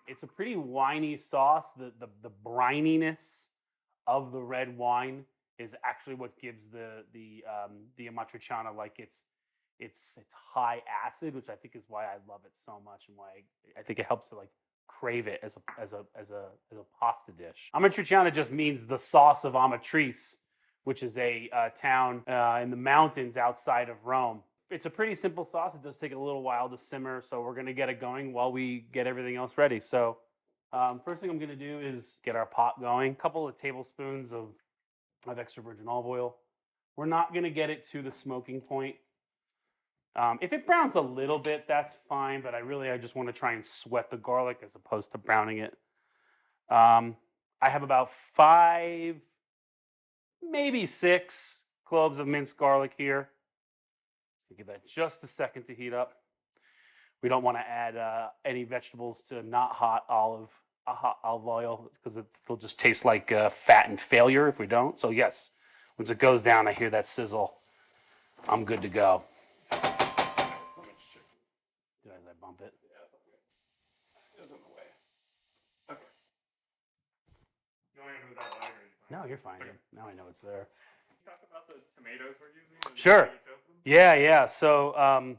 It's a pretty winey sauce. The brininess of the red wine is actually what gives the Amatriciana like it's high acid, which I think is why I love it so much and why I think it helps to like crave it as a pasta dish. Amatriciana just means the sauce of Amatrice, which is a town in the mountains outside of Rome. It's a pretty simple sauce. It does take a little while to simmer, so we're going to get it going while we get everything else ready. So first thing I'm going to do is get our pot going. A couple of tablespoons of extra virgin olive oil. We're not going to get it to the smoking point. If it browns a little bit, that's fine, but I just want to try and sweat the garlic as opposed to browning it. I have about 5, maybe 6 cloves of minced garlic here. Give that just a second to heat up. We don't want to add any vegetables to not hot olive oil because it'll just taste like fat and failure if we don't. So yes, once it goes down, I hear that sizzle. I'm good to go. Did I bump it? Yeah, it's okay. It was in the way. Okay. You want me to move that line or are you fine? No, you're fine. Okay. Now I know it's there. Can you talk about the tomatoes we're using? Sure. Yeah. So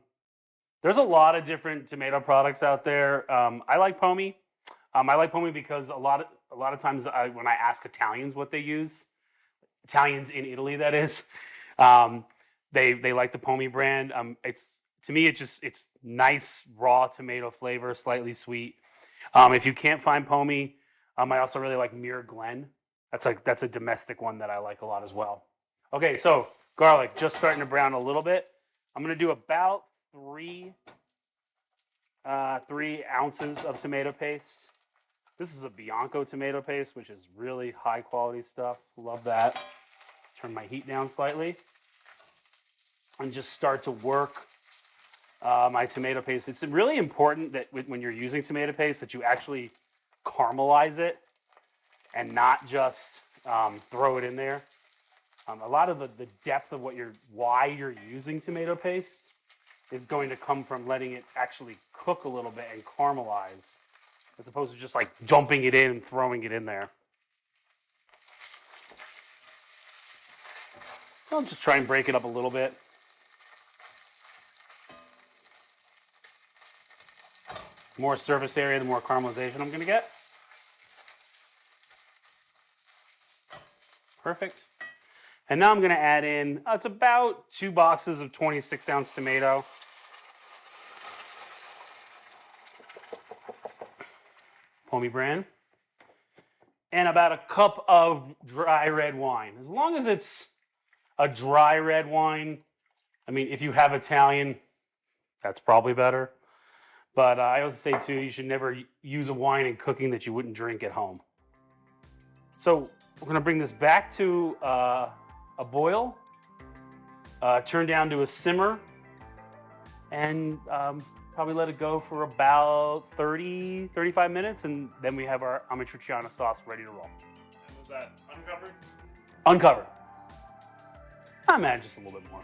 there's a lot of different tomato products out there. I like Pomi. I like Pomi because a lot of times when I ask Italians what they use, Italians in Italy that is, they like the Pomi brand. To me it's nice raw tomato flavor, slightly sweet. If you can't find Pomi, I also really like Muir Glen. That's a domestic one that I like a lot as well. Okay, so garlic just starting to brown a little bit. I'm gonna do about 3 ounces of tomato paste. This is a Bianco tomato paste, which is really high quality stuff. Love that. Turn my heat down slightly and just start to work my tomato paste. It's really important that when you're using tomato paste that you actually caramelize it and not just throw it in there. A lot of the depth of why you're using tomato paste is going to come from letting it actually cook a little bit and caramelize, as opposed to just like dumping it in and throwing it in there. I'll just try and break it up a little bit. The more surface area, the more caramelization I'm going to get. Perfect. And now I'm going to add in, it's about 2 boxes of 26-ounce tomato. Pomi brand. And about a cup of dry red wine. As long as it's a dry red wine, I mean, if you have Italian, that's probably better. But I always say too, you should never use a wine in cooking that you wouldn't drink at home. So we're going to bring this back to a boil, turn down to a simmer, and probably let it go for about 35 minutes, and then we have our Amatriciana sauce ready to roll. And was that uncovered? Uncovered. I'm adding just a little bit more.